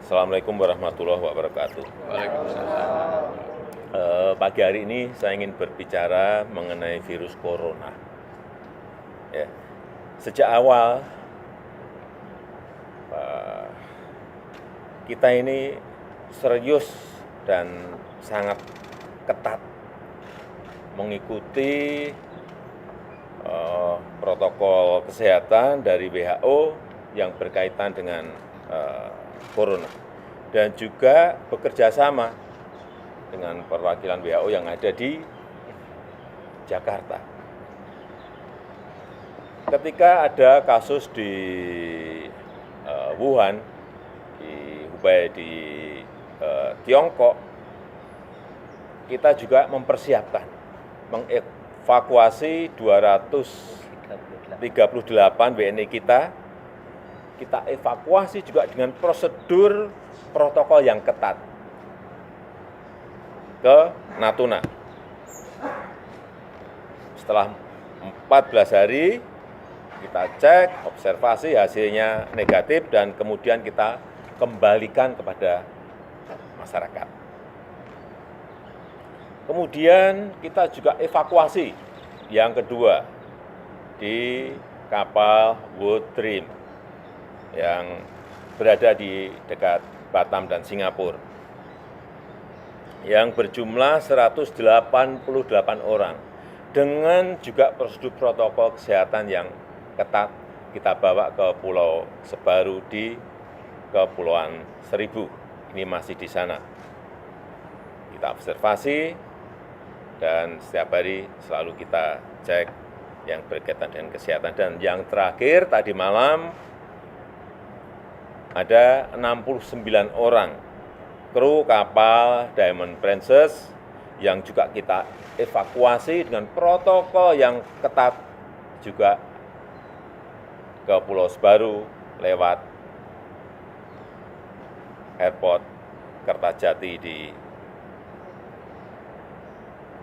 Assalamualaikum warahmatullahi wabarakatuh. Waalaikumsalam. Pagi hari ini saya ingin berbicara mengenai virus corona. Ya, sejak awal kita ini serius dan sangat ketat mengikuti protokol kesehatan dari WHO yang berkaitan dengan corona, dan juga bekerja sama dengan perwakilan WHO yang ada di Jakarta. Ketika ada kasus di Wuhan, di Hubei, di Tiongkok, kita juga mempersiapkan mengevakuasi 238 WNI kita evakuasi juga dengan prosedur protokol yang ketat ke Natuna. Setelah 14 hari kita cek, observasi, hasilnya negatif, dan kemudian kita kembalikan kepada masyarakat. Kemudian kita juga evakuasi yang kedua di kapal World Dream yang berada di dekat Batam dan Singapura, yang berjumlah 188 orang, dengan juga prosedur protokol kesehatan yang ketat. Kita bawa ke Pulau Sebaru di Kepulauan Seribu, ini masih di sana. Kita observasi, dan setiap hari selalu kita cek yang berkaitan dengan kesehatan. Dan yang terakhir tadi malam ada 69 orang kru kapal Diamond Princess yang juga kita evakuasi dengan protokol yang ketat juga ke Pulau Sebaru lewat airport Kertajati di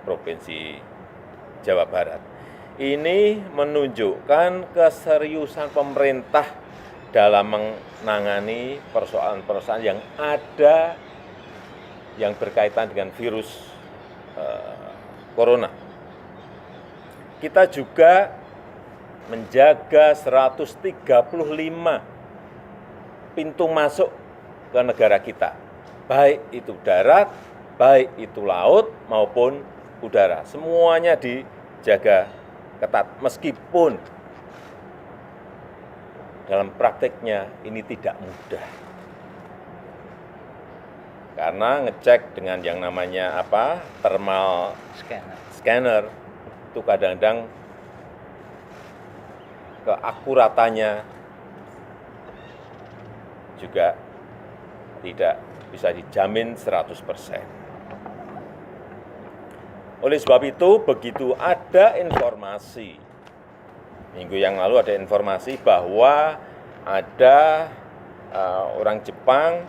Provinsi Jawa Barat. Ini menunjukkan keseriusan pemerintah dalam menangani persoalan-persoalan yang ada yang berkaitan dengan virus corona. Kita juga menjaga 135 pintu masuk ke negara kita, baik itu darat, baik itu laut maupun udara. Semuanya dijaga ketat, meskipun dalam prakteknya ini tidak mudah. Karena ngecek dengan yang namanya thermal scanner itu kadang-kadang keakuratannya juga tidak bisa dijamin 100%. Oleh sebab itu, begitu ada informasi, minggu yang lalu ada informasi bahwa ada orang Jepang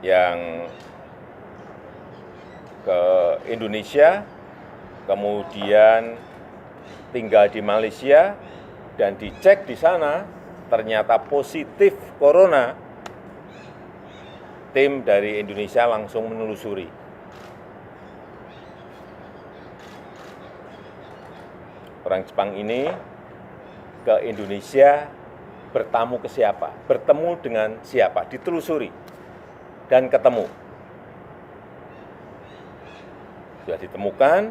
yang ke Indonesia, kemudian tinggal di Malaysia, dan dicek di sana ternyata positif corona. Tim dari Indonesia langsung menelusuri. Orang Jepang ini ke Indonesia bertamu ke siapa, bertemu dengan siapa, ditelusuri dan ketemu. Sudah ditemukan,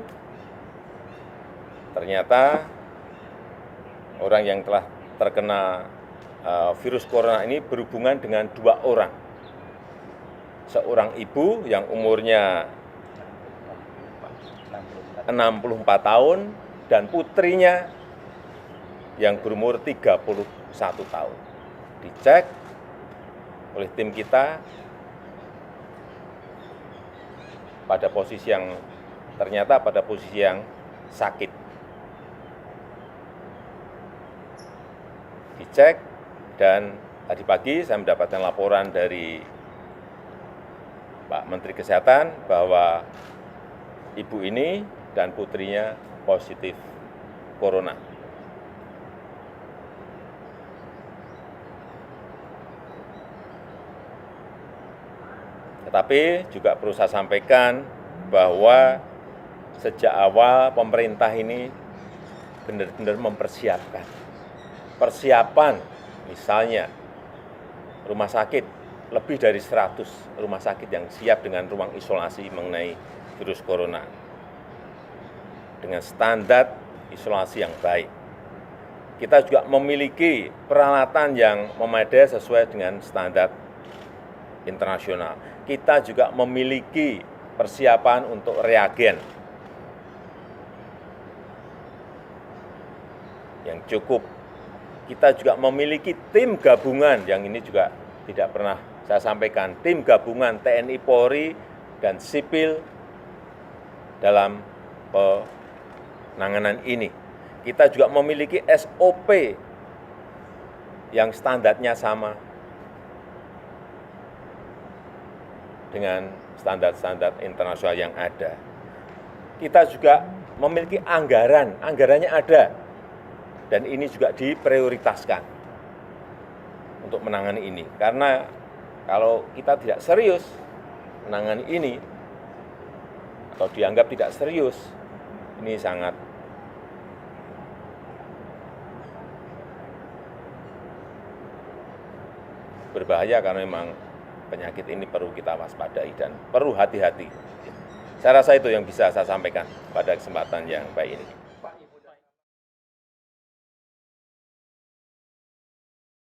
ternyata orang yang telah terkena virus corona ini berhubungan dengan 2 orang. Seorang ibu yang umurnya 64 tahun, dan putrinya yang berumur 31 tahun. Dicek oleh tim kita pada posisi yang ternyata pada posisi yang sakit. Dicek, dan tadi pagi saya mendapatkan laporan dari Pak Menteri Kesehatan bahwa ibu ini dan putrinya positif corona. Tetapi juga perlu saya sampaikan bahwa sejak awal pemerintah ini benar-benar mempersiapkan. Persiapan misalnya rumah sakit, lebih dari 100 rumah sakit yang siap dengan ruang isolasi mengenai virus corona. Dengan standar isolasi yang baik. Kita juga memiliki peralatan yang memadai sesuai dengan standar internasional. Kita juga memiliki persiapan untuk reagen yang cukup. Kita juga memiliki tim gabungan, yang ini juga tidak pernah saya sampaikan, tim gabungan TNI, Polri, dan sipil dalam penanganan ini. Kita juga memiliki SOP yang standarnya sama dengan standar-standar internasional yang ada. Kita juga memiliki anggaran, anggarannya ada, dan ini juga diprioritaskan untuk menangani ini. Karena kalau kita tidak serius menangani ini, atau dianggap tidak serius, ini sangat berbahaya karena memang penyakit ini perlu kita waspadai dan perlu hati-hati. Saya rasa itu yang bisa saya sampaikan pada kesempatan yang baik ini.